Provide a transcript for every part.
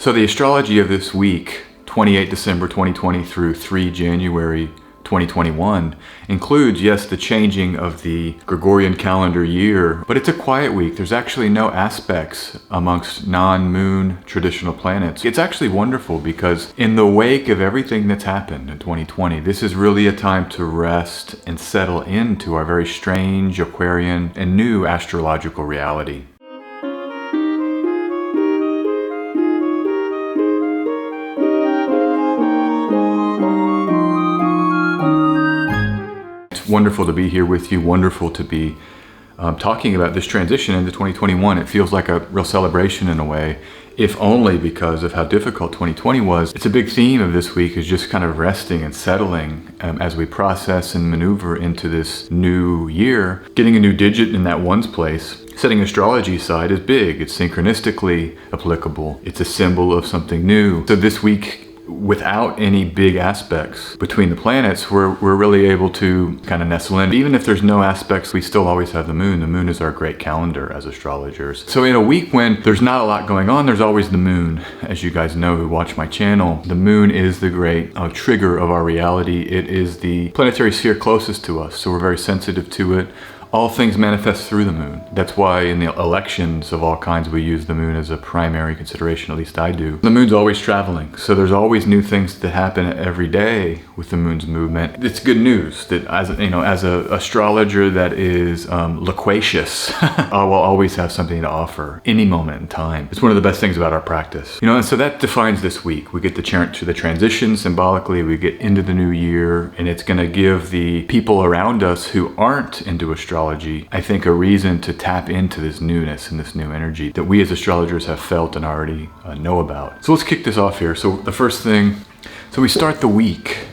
So the astrology of this week, 28 December 2020 through 3 January 2021, includes, yes, the changing of the Gregorian calendar year, but it's a quiet week. There's actually no aspects amongst non-moon traditional planets. It's actually wonderful because in the wake of everything that's happened in 2020, this is really a time to rest and settle into our very strange Aquarian and new astrological reality. Wonderful to be here with you, wonderful to be talking about this transition into 2021. It feels like a real celebration in a way, if only because of how difficult 2020 was. It's a big theme of this week is just kind of resting and settling as we process and maneuver into this new year. Getting a new digit in that one's place, setting astrology aside, is big. It's synchronistically applicable. It's a symbol of something new. So this week, without any big aspects between the planets, we're really able to kind of nestle in. Even if there's no aspects, we still always have the moon. The moon is our great calendar as astrologers. So in a week when there's not a lot going on, there's always the moon. As you guys know who watch my channel, the moon is the great trigger of our reality. It is the planetary sphere closest to us, so we're very sensitive to it. All things manifest through the moon. That's why in the elections of all kinds, we use the moon as a primary consideration, at least I do. The moon's always traveling, so there's always new things that happen every day with the moon's movement. It's good news that as an astrologer that is loquacious, I will always have something to offer any moment in time. It's one of the best things about our practice. And so that defines this week. We get to the transition symbolically, we get into the new year, and it's gonna give the people around us who aren't into astrology, I think, a reason to tap into this newness and this new energy that we as astrologers have felt and already know about. So let's kick this off here. So the first thing, we start the week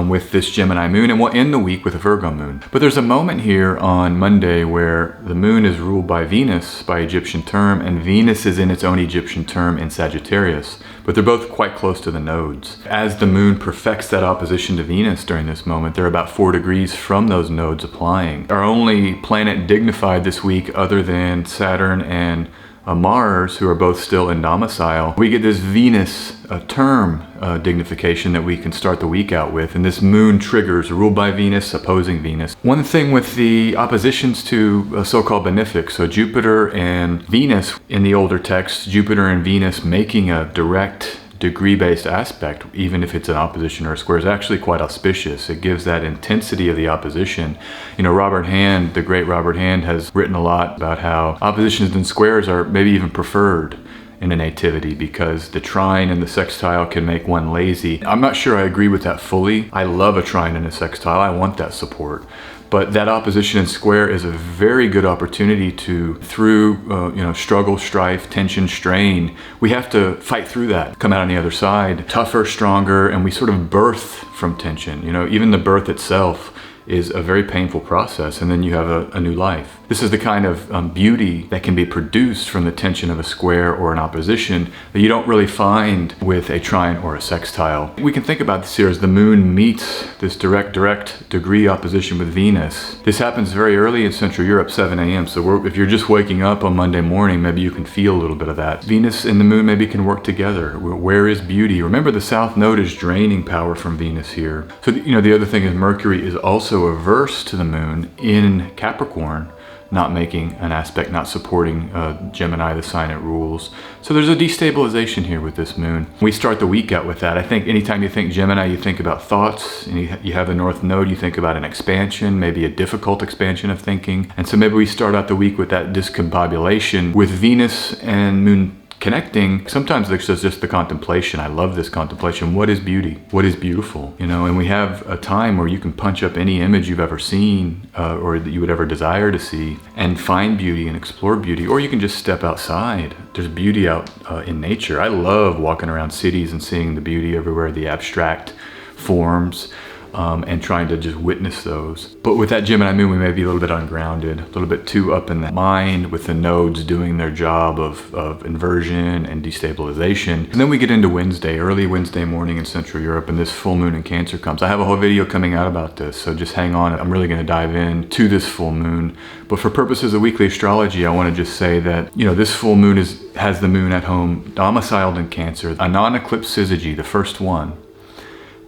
with this Gemini moon, and we'll end the week with a Virgo moon. But there's a moment here on Monday where the moon is ruled by Venus by Egyptian term, and Venus is in its own Egyptian term in Sagittarius, but they're both quite close to the nodes. As the moon perfects that opposition to Venus during this moment, they're about 4 degrees from those nodes applying. Our only planet dignified this week, other than Saturn and Mars, who are both still in domicile, we get this Venus term dignification that we can start the week out with, and this moon triggers ruled by Venus, opposing Venus. One thing with the oppositions to so-called benefics, so Jupiter and Venus in the older texts, Jupiter and Venus making a direct degree-based aspect, even if it's an opposition or a square, is actually quite auspicious. It gives that intensity of the opposition. Robert Hand, the great Robert Hand, has written a lot about how oppositions and squares are maybe even preferred in a nativity because the trine and the sextile can make one lazy. I'm not sure I agree with that fully. I love a trine and a sextile. I want that support. But that opposition and square is a very good opportunity to, through struggle, strife, tension, strain, we have to fight through that, come out on the other side, tougher, stronger, and we sort of birth from tension. Even the birth itself is a very painful process, and then you have a new life. This is the kind of beauty that can be produced from the tension of a square or an opposition that you don't really find with a trine or a sextile. We can think about this here as the moon meets this direct degree opposition with Venus. This happens very early in Central Europe, 7 a.m. So if you're just waking up on Monday morning, maybe you can feel a little bit of that. Venus and the moon maybe can work together. Where is beauty? Remember, the south node is draining power from Venus here. So the other thing is Mercury is also averse to the moon in Capricorn, not making an aspect, not supporting Gemini, the sign it rules. So there's a destabilization here with this moon. We start the week out with that. I think anytime you think Gemini, you think about thoughts, and you have the north node, you think about an expansion, maybe a difficult expansion of thinking. And so maybe we start out the week with that discombobulation with Venus and moon connecting. Sometimes there's just the contemplation. I love this contemplation. What is beauty? What is beautiful? And we have a time where you can punch up any image you've ever seen or that you would ever desire to see and find beauty and explore beauty, or you can just step outside. There's beauty out in nature. I love walking around cities and seeing the beauty everywhere, the abstract forms. and trying to just witness those. But with that Gemini moon, we may be a little bit ungrounded, a little bit too up in the mind, with the nodes doing their job of inversion and destabilization. And then we get into Wednesday, early Wednesday morning in Central Europe, and this full moon in Cancer comes. I have a whole video coming out about this, so just hang on. I'm really going to dive in to this full moon. But for purposes of weekly astrology, I want to just say that, this full moon has the moon at home domiciled in Cancer, a non-eclipse syzygy, the first one,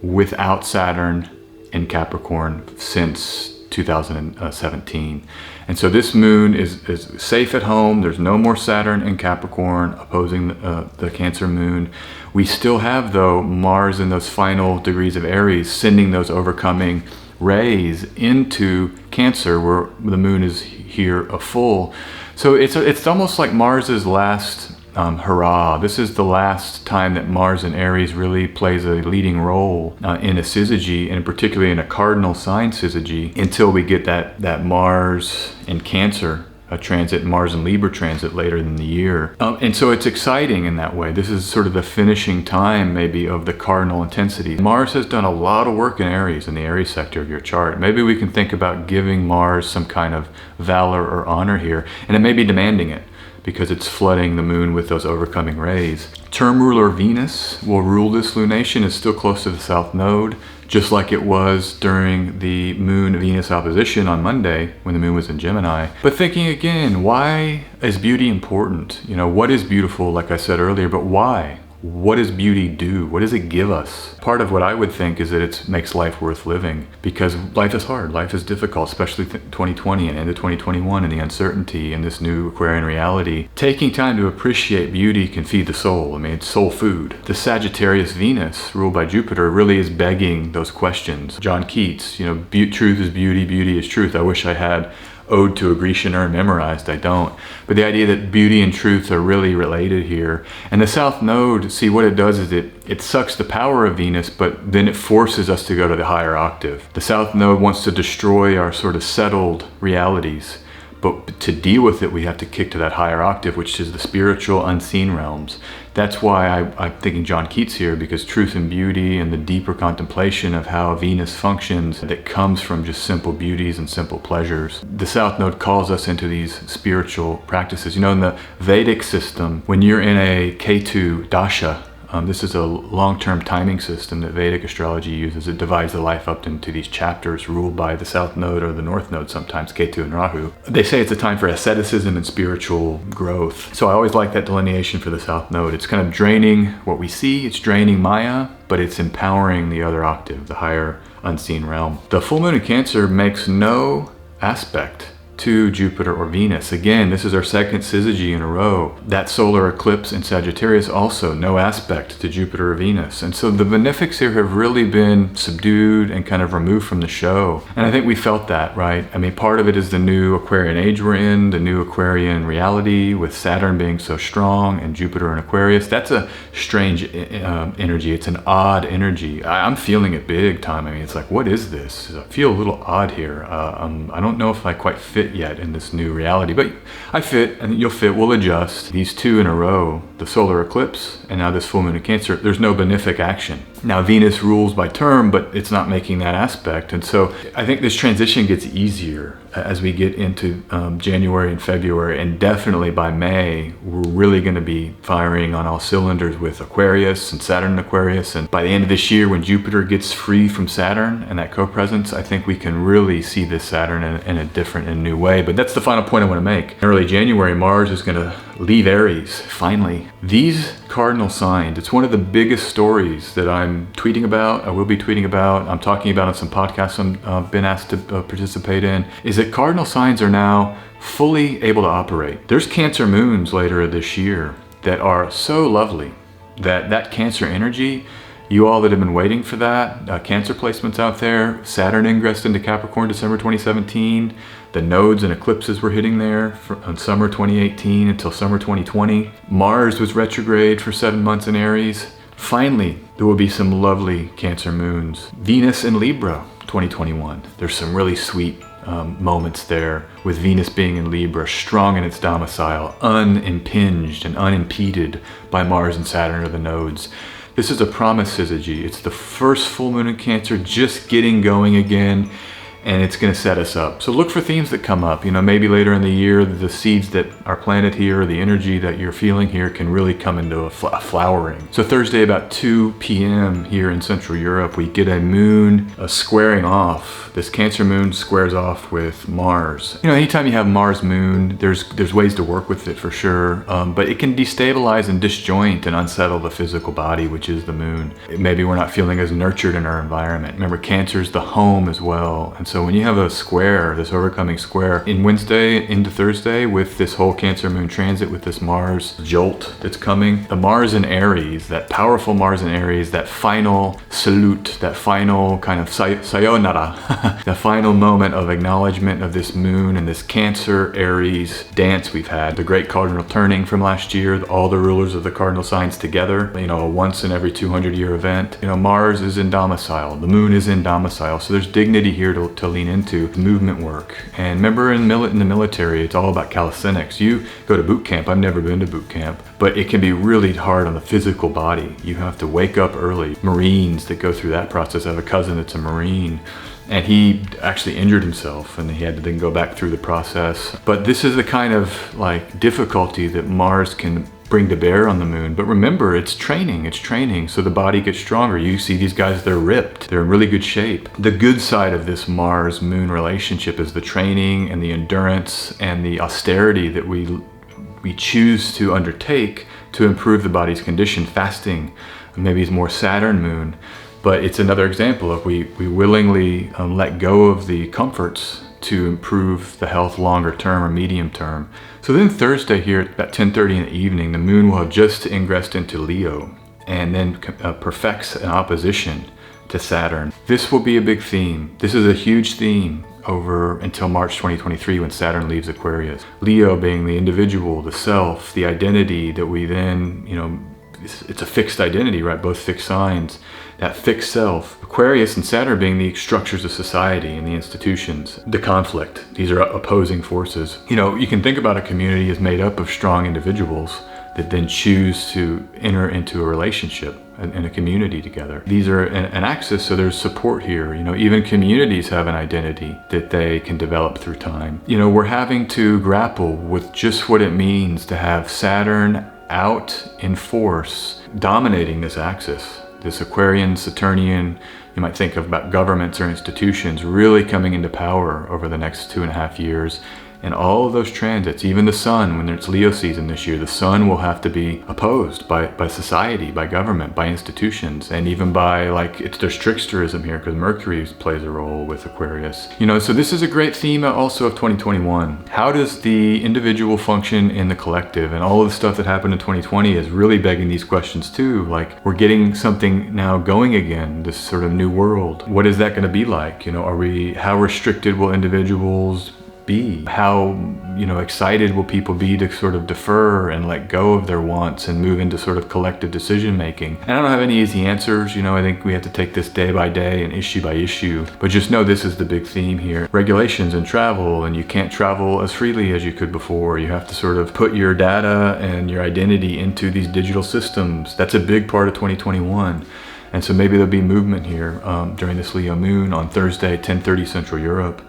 without Saturn in Capricorn since 2017. And so this moon is safe at home. There's no more Saturn in Capricorn opposing the Cancer moon. We still have, though, Mars in those final degrees of Aries, sending those overcoming rays into Cancer, where the moon is here a full. So it's almost like Mars's last hurrah. This is the last time that Mars in Aries really plays a leading role in a syzygy, and particularly in a cardinal sign syzygy, until we get that Mars in Cancer transit, Mars in Libra transit later in the year. And so it's exciting in that way. This is sort of the finishing time maybe of the cardinal intensity. Mars has done a lot of work in Aries, in the Aries sector of your chart. Maybe we can think about giving Mars some kind of valor or honor here, and it may be demanding it, because it's flooding the moon with those overcoming rays. Term ruler Venus will rule this lunation. It's still close to the south node, just like it was during the moon-Venus opposition on Monday when the moon was in Gemini. But thinking again, why is beauty important? What is beautiful, like I said earlier, but why? What does beauty do? What does it give us? Part of what I would think is that it makes life worth living, because life is hard, life is difficult, especially 2020 and into 2021 and the uncertainty and this new Aquarian reality. Taking time to appreciate beauty can feed the soul. It's soul food. The Sagittarius Venus, ruled by Jupiter, really is begging those questions. John Keats, truth is beauty, beauty is truth. I wish I had Ode to a Grecian Urn memorized. I don't. But the idea that beauty and truth are really related here. And the South Node, see, what it does is it sucks the power of Venus, but then it forces us to go to the higher octave. The South Node wants to destroy our sort of settled realities. But to deal with it, we have to kick to that higher octave, which is the spiritual unseen realms. That's why I'm thinking John Keats here, because truth and beauty and the deeper contemplation of how Venus functions that comes from just simple beauties and simple pleasures. The South Node calls us into these spiritual practices. In the Vedic system, when you're in a Ketu dasha, this is a long-term timing system that Vedic astrology uses. It divides the life up into these chapters ruled by the South Node or the North Node, sometimes Ketu and Rahu. They say it's a time for asceticism and spiritual growth. So I always like that delineation for the South Node. It's kind of draining what we see, it's draining Maya, but it's empowering the other octave, the higher unseen realm. The full moon in Cancer makes no aspect to Jupiter or Venus. Again, this is our second syzygy in a row. That solar eclipse in Sagittarius also no aspect to Jupiter or Venus. And so the benefics here have really been subdued and kind of removed from the show. And I think we felt that, right? Part of it is the new Aquarian age we're in, the new Aquarian reality with Saturn being so strong and Jupiter in Aquarius. That's a strange energy. It's an odd energy. I'm feeling it big time. It's like, what is this? I feel a little odd here. I don't know if I quite fit yet in this new reality, but I fit, and you'll fit. We'll adjust. These two in a row, the solar eclipse and now this full moon in Cancer, there's no benefic action. Now Venus rules by term, but it's not making that aspect. And so I think this transition gets easier as we get into January and February, and definitely by May, we're really going to be firing on all cylinders with Aquarius and Saturn in Aquarius. And by the end of this year, when Jupiter gets free from Saturn and that co-presence, I think we can really see this Saturn in a different and new way. But that's the final point I want to make. In early January, Mars is going to leave Aries, finally. These cardinal signs, it's one of the biggest stories that I'm tweeting about, I will be tweeting about, I'm talking about on some podcasts I've been asked to participate in, is that cardinal signs are now fully able to operate. There's Cancer moons later this year that are so lovely that Cancer energy, you all that have been waiting for that, Cancer placements out there, Saturn ingressed into Capricorn December 2017, the nodes and eclipses were hitting there on summer 2018 until summer 2020. Mars was retrograde for 7 months in Aries. Finally, there will be some lovely Cancer moons. Venus in Libra 2021. There's some really sweet moments there with Venus being in Libra, strong in its domicile, unimpinged and unimpeded by Mars and Saturn or the nodes. This is a promise syzygy. It's the first full moon in Cancer, just getting going again, and it's going to set us up. So look for themes that come up. Maybe later in the year, the seeds that are planted here, the energy that you're feeling here can really come into a flowering. So Thursday about 2 p.m. here in Central Europe, we get a moon squaring off. This Cancer moon squares off with Mars. Anytime you have Mars moon, there's ways to work with it for sure, but it can destabilize and disjoint and unsettle the physical body, which is the moon. Maybe we're not feeling as nurtured in our environment. Remember, Cancer's the home as well, and so when you have a square, this overcoming square, in Wednesday into Thursday with this whole Cancer moon transit, with this Mars jolt that's coming, the Mars in Aries, that powerful Mars in Aries, that final salute, that final kind of sayonara, the final moment of acknowledgement of this moon and this Cancer Aries dance we've had, the great Cardinal turning from last year, all the rulers of the cardinal signs together, a once in every 200-year event. Mars is in domicile, the moon is in domicile, so there's dignity here to lean into movement work. And remember, in the military, it's all about calisthenics. You go to boot camp. I've never been to boot camp, but it can be really hard on the physical body. You have to wake up early. Marines that go through that process. I have a cousin that's a Marine, and he actually injured himself, and he had to then go back through the process. But this is the kind of difficulty that Mars can bring to bear on the moon. But remember, it's training, so the body gets stronger. You see these guys, they're ripped, they're in really good shape. The good side of this Mars moon relationship is the training and the endurance and the austerity that we choose to undertake to improve the body's condition. Fasting, maybe it's more Saturn moon, but it's another example of we willingly let go of the comforts to improve the health longer term or medium term. So then Thursday here at about 10:30 in the evening, the moon will have just ingressed into Leo and then perfects an opposition to Saturn. This will be a big theme. This is a huge theme over until March 2023 when Saturn leaves Aquarius. Leo being the individual, the self, the identity that we then, it's a fixed identity, right? Both fixed signs. That fixed self. Aquarius and Saturn being the structures of society and the institutions, the conflict. These are opposing forces. You can think about a community as made up of strong individuals that then choose to enter into a relationship and a community together. These are an axis, so there's support here. Even communities have an identity that they can develop through time. We're having to grapple with just what it means to have Saturn out in force, dominating this axis. This Aquarian, Saturnian, you might think of about governments or institutions really coming into power over the next 2.5 years. And all of those transits, even the sun, when it's Leo season this year, the sun will have to be opposed by society, by government, by institutions, and even by there's tricksterism here because Mercury plays a role with Aquarius. So this is a great theme also of 2021. How does the individual function in the collective? And all of the stuff that happened in 2020 is really begging these questions too. We're getting something now going again, this sort of new world. What is that going to be like? How restricted will individuals be? How excited will people be to sort of defer and let go of their wants and move into sort of collective decision making? And I don't have any easy answers. I think we have to take this day by day and issue by issue, but just know this is the big theme here. Regulations and travel, and you can't travel as freely as you could before. You have to sort of put your data and your identity into these digital systems. That's a big part of 2021. And so maybe there'll be movement here during this Leo moon on Thursday, 10:30 Central Europe.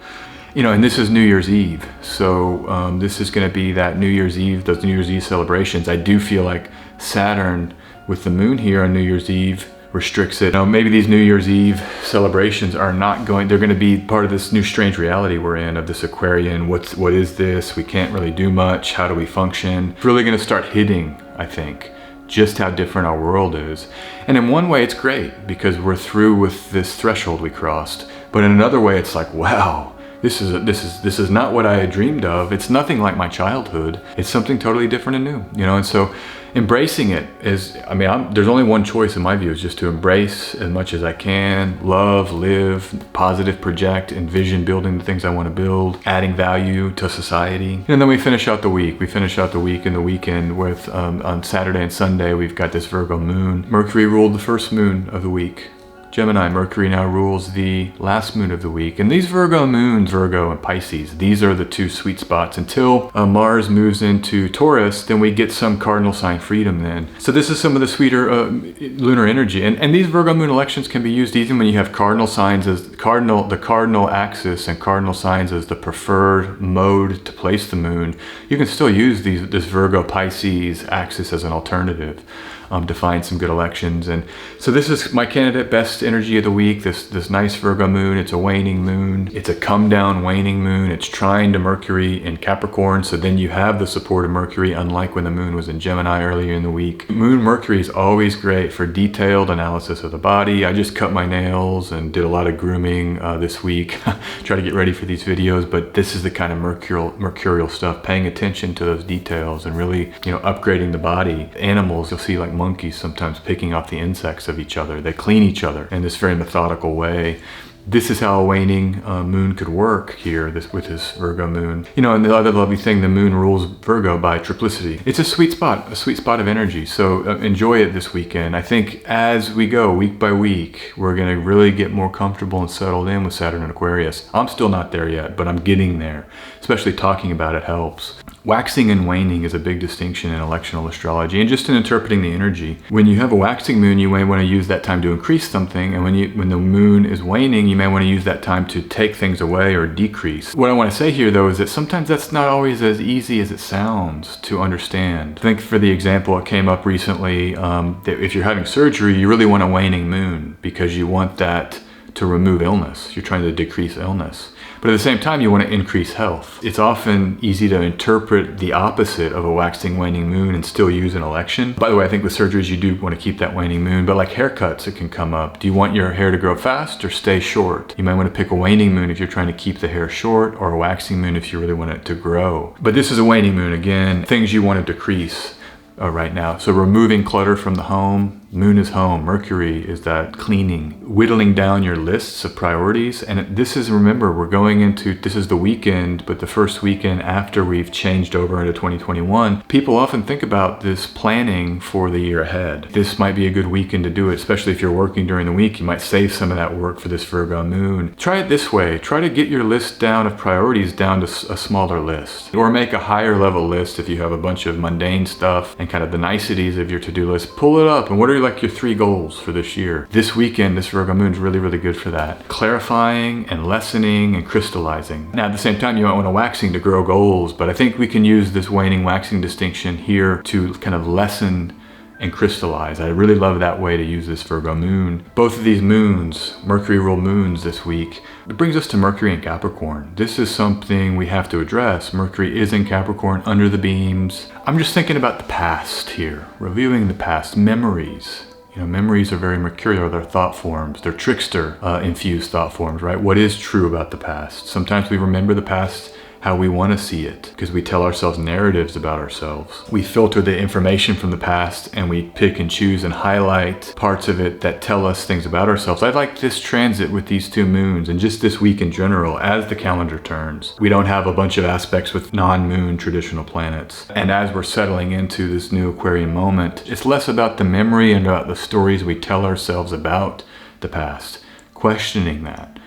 And this is New Year's Eve. So this is going to be that New Year's Eve, those New Year's Eve celebrations. I do feel like Saturn with the moon here on New Year's Eve restricts it. Maybe these New Year's Eve celebrations are they're going to be part of this new strange reality we're in of this Aquarian. What is this? We can't really do much. How do we function? It's really going to start hitting, I think, just how different our world is. And in one way it's great because we're through with this threshold we crossed. But in another way it's like, wow, this is not what I had dreamed of. It's nothing like my childhood. It's something totally different and new, and so embracing it is, there's only one choice in my view, is just to embrace as much as I can, love, live, positive, project, envision building the things I want to build, adding value to society. And then we finish out the week. We finish out the week and the weekend with, on Saturday and Sunday, we've got this Virgo moon. Mercury ruled the first moon of the week. Gemini, Mercury now rules the last moon of the week. And these Virgo moons, Virgo and Pisces, these are the two sweet spots until Mars moves into Taurus. Then we get some cardinal sign freedom then. So this is some of the sweeter lunar energy. And these Virgo moon elections can be used even when you have cardinal signs as the cardinal axis and cardinal signs as the preferred mode to place the moon. You can still use this Virgo Pisces axis as an alternative. To find some good elections. And so this is my candidate best energy of the week, this nice Virgo moon. It's a waning moon. It's a come down waning moon. It's trine to Mercury in Capricorn. So then you have the support of Mercury, unlike when the moon was in Gemini earlier in the week. Moon Mercury is always great for detailed analysis of the body. I just cut my nails and did a lot of grooming this week. Try to get ready for these videos, but this is the kind of mercurial stuff, paying attention to those details and really, upgrading the body. Animals, you'll see like monkeys sometimes picking off the insects of each other. They clean each other in this very methodical way. This is how a waning moon could work here with this Virgo moon. And the other lovely thing, the moon rules Virgo by triplicity. It's a sweet spot of energy. So enjoy it this weekend. I think as we go week by week, we're going to really get more comfortable and settled in with Saturn and Aquarius. I'm still not there yet, but I'm getting there. Especially talking about it helps. Waxing and waning is a big distinction in electional astrology and just in interpreting the energy. When you have a waxing moon, you may want to use that time to increase something, and when the moon is waning, you may want to use that time to take things away or decrease. What I want to say here though is that sometimes that's not always as easy as it sounds to understand. I think for the example, it came up recently that if you're having surgery, you really want a waning moon because you want that to remove illness. You're trying to decrease illness. But at the same time, you want to increase health. It's often easy to interpret the opposite of a waxing waning moon and still use an election. By the way, I think with surgeries, you do want to keep that waning moon, but like haircuts, it can come up. Do you want your hair to grow fast or stay short? You might want to pick a waning moon if you're trying to keep the hair short, or a waxing moon if you really want it to grow. But this is a waning moon, again, things you want to decrease right now. So removing clutter from the home. Moon is home. Mercury is that cleaning, whittling down your lists of priorities. And this is, remember, this is the weekend, but the first weekend after we've changed over into 2021. People often think about this planning for the year ahead. This might be a good weekend to do it, especially if you're working during the week. You might save some of that work for this Virgo moon. Try it this way. Try to get your list down of priorities down to a smaller list, or make a higher level list if you have a bunch of mundane stuff and kind of the niceties of your to-do list. Pull it up and what are like your 3 goals for this year? This weekend, this Virgo moon is really, really good for that. Clarifying and lessening and crystallizing. Now, at the same time, you might want a waxing to grow goals, but I think we can use this waning waxing distinction here to kind of lessen and crystallize. I really love that way to use this Virgo moon. Both of these moons, Mercury ruled moons this week, it brings us to Mercury in Capricorn. This is something we have to address. Mercury is in Capricorn under the beams. I'm just thinking about the past here, reviewing the past, memories. Memories are very mercurial. They're thought forms. They're trickster infused thought forms, right? What is true about the past? Sometimes we remember the past how we want to see it because we tell ourselves narratives about ourselves. We filter the information from the past and we pick and choose and highlight parts of it that tell us things about ourselves. I like this transit with these 2 moons and just this week in general as the calendar turns. We don't have a bunch of aspects with non-moon traditional planets. And as we're settling into this new Aquarian moment, it's less about the memory and about the stories we tell ourselves about the past, questioning that.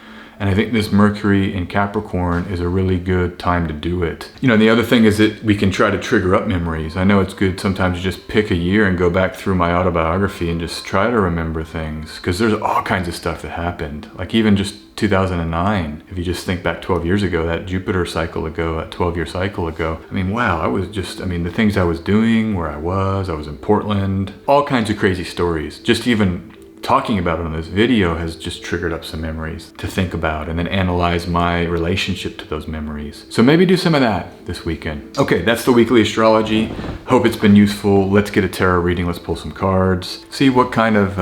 And I think this Mercury in Capricorn is a really good time to do it. The other thing is that we can try to trigger up memories. I know it's good sometimes to just pick a year and go back through my autobiography and just try to remember things. Because there's all kinds of stuff that happened. Like even just 2009, if you just think back 12 years ago, that Jupiter cycle ago, that 12-year cycle ago. Wow, the things I was doing, where I was in Portland, all kinds of crazy stories. Just even talking about it on this video has just triggered up some memories to think about and then analyze my relationship to those memories. So maybe do some of that this weekend. Okay, that's the weekly astrology. Hope it's been useful. Let's get a tarot reading. Let's pull some cards. See what kind of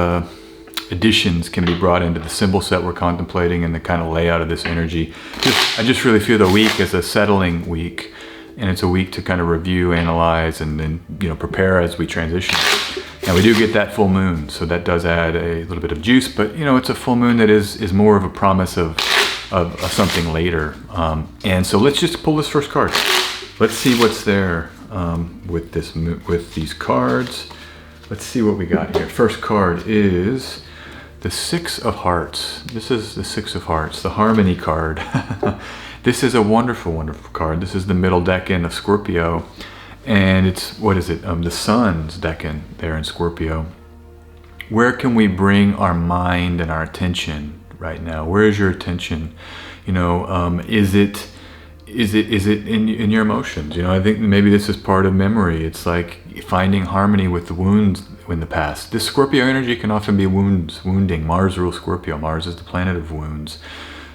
additions can be brought into the symbol set we're contemplating and the kind of layout of this energy. I just really feel the week as a settling week, and it's a week to kind of review, analyze, and then prepare as we transition. Now we do get that full moon, so that does add a little bit of juice, but it's a full moon that is more of a promise of something later. And so let's just pull this first card. Let's see what's there with these cards. Let's see what we got here. First card is the Six of Hearts. This is the Six of Hearts, the Harmony card. This is a wonderful, wonderful card. This is the middle decan of Scorpio. And it's, what is it? The Sun's decan there in Scorpio. Where can we bring our mind and our attention right now? Where is your attention? You know, is it in your emotions? You know, I think maybe this is part of memory. It's like finding harmony with the wounds in the past. This Scorpio energy can often be wounding. Mars rules Scorpio. Mars is the planet of wounds.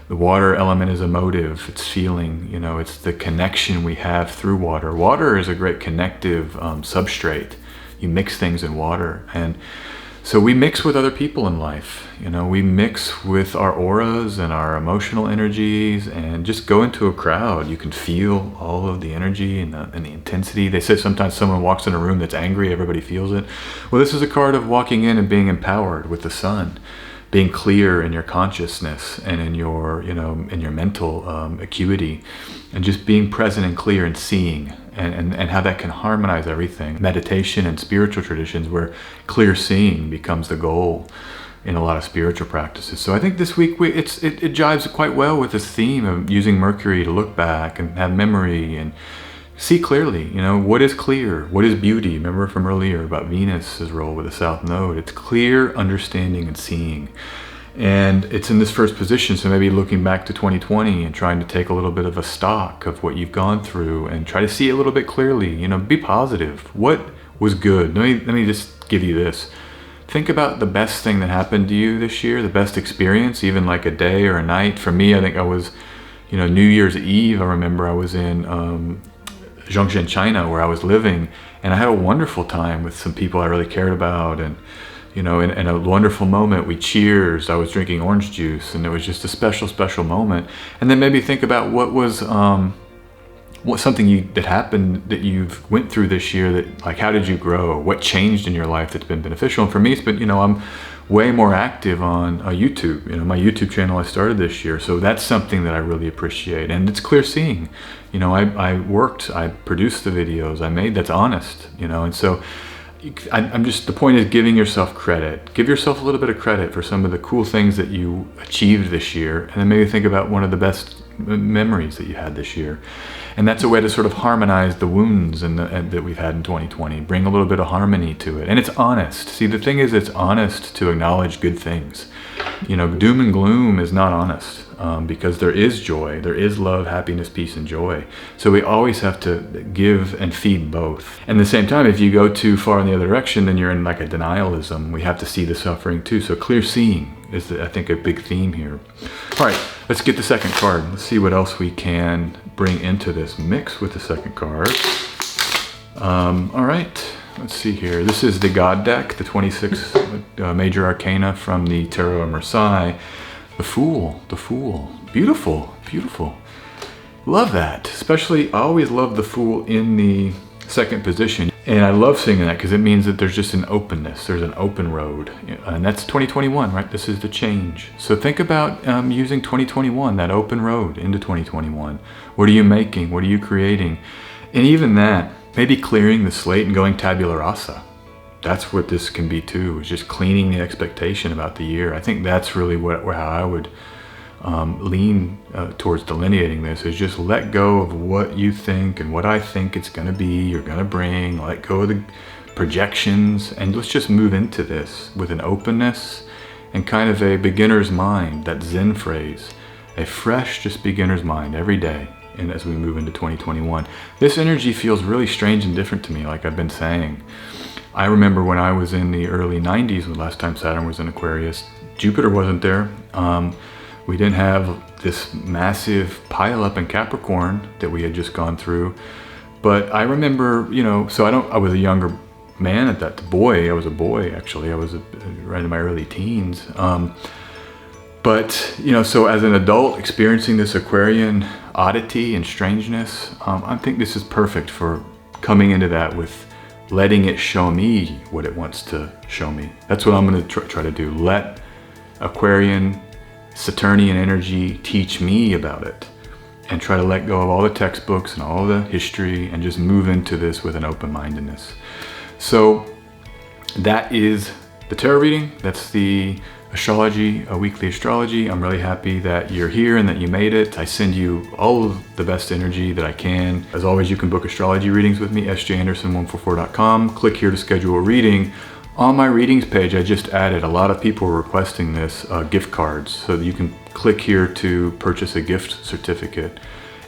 The water element is emotive. It's feeling, you know, it's the connection we have through water. Water is a great connective substrate. You mix things in water. And so we mix with other people in life. You know, we mix with our auras and our emotional energies, and just go into a crowd. You can feel all of the energy and the intensity. They say sometimes someone walks in a room that's angry, everybody feels it. Well, this is a card of walking in and being empowered with the sun, being clear in your consciousness and in your, you know, in your mental acuity, and just being present and clear and seeing, and how that can harmonize everything. Meditation and spiritual traditions where clear seeing becomes the goal in a lot of spiritual practices. So I think this week it jives quite well with this theme of using Mercury to look back and have memory and see clearly. You know, what is clear? What is beauty? Remember from earlier about Venus's role with the South Node. It's clear understanding and seeing. And it's in this first position, so maybe looking back to 2020 and trying to take a little bit of a stock of what you've gone through and try to see it a little bit clearly. You know, be positive. What was good? Let me just give you this. Think about the best thing that happened to you this year, the best experience, even like a day or a night. For me, I think I was, you know, New Year's Eve, I remember I was in Zhongshan, China, where I was living, and I had a wonderful time with some people I really cared about, and you know, in a wonderful moment, we cheers. I was drinking orange juice, and it was just a special, special moment. And then maybe think about what was something that happened that you've went through this year. That, like, how did you grow? What changed in your life that's been beneficial? And for me, it's been, you know, I'm way more active on YouTube. You know, my YouTube channel I started this year, so that's something that I really appreciate. And it's clear seeing. You know, I worked, I produced the videos I made. That's honest. You know, and so. I'm just, the point is giving yourself credit. Give yourself a little bit of credit for some of the cool things that you achieved this year, and then maybe think about one of the best memories that you had this year. And that's a way to sort of harmonize the wounds that we've had in 2020. Bring a little bit of harmony to it. And it's honest. See, the thing is, it's honest to acknowledge good things. You know, doom and gloom is not honest. Because there is joy, there is love, happiness, peace, and joy. So we always have to give and feed both. And at the same time, if you go too far in the other direction, then you're in like a denialism. We have to see the suffering too. So clear seeing is, I think, a big theme here. All right, let's get the second card. Let's see what else we can bring into this mix with the second card. All right, let's see here. This is the God deck, the 26 major arcana from the Tarot of Marseille. The Fool, beautiful, beautiful. Love that, especially I always love the Fool in the second position. And I love seeing that because it means that there's just an openness, there's an open road. And that's 2021, right? This is the change. So think about using 2021, that open road into 2021. What are you making? What are you creating? And even that, maybe clearing the slate and going tabula rasa. That's what this can be too, is just cleaning the expectation about the year. I think that's really how I would lean towards delineating this, is just let go of what you think and what I think it's gonna be, you're gonna bring, let go of the projections, and let's just move into this with an openness and kind of a beginner's mind, that Zen phrase, a fresh, just beginner's mind every day. And as we move into 2021, this energy feels really strange and different to me, like I've been saying. I remember when I was in the early 90s, the last time Saturn was in Aquarius, Jupiter wasn't there. We didn't have this massive pileup in Capricorn that we had just gone through. But I remember, you know, so I was a younger man at that, I was a boy actually. I was right in my early teens. But, you know, so as an adult experiencing this Aquarian oddity and strangeness, I think this is perfect for coming into that with letting it show me what it wants to show me. That's what I'm going to try to do. Let Aquarian, Saturnian energy teach me about it, and try to let go of all the textbooks and all the history and just move into this with an open-mindedness. So that is the tarot reading. That's the Astrology, a weekly astrology. I'm really happy that you're here and that you made it. I send you all of the best energy that I can. As always, you can book astrology readings with me, sjanderson144.com. Click here to schedule a reading. On my readings page, I just added, a lot of people were requesting this, gift cards, so that you can click here to purchase a gift certificate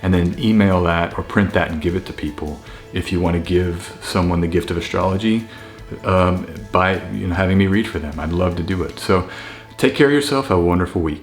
and then email that or print that and give it to people if you want to give someone the gift of astrology by having me read for them. I'd love to do it. So take care of yourself. Have a wonderful week.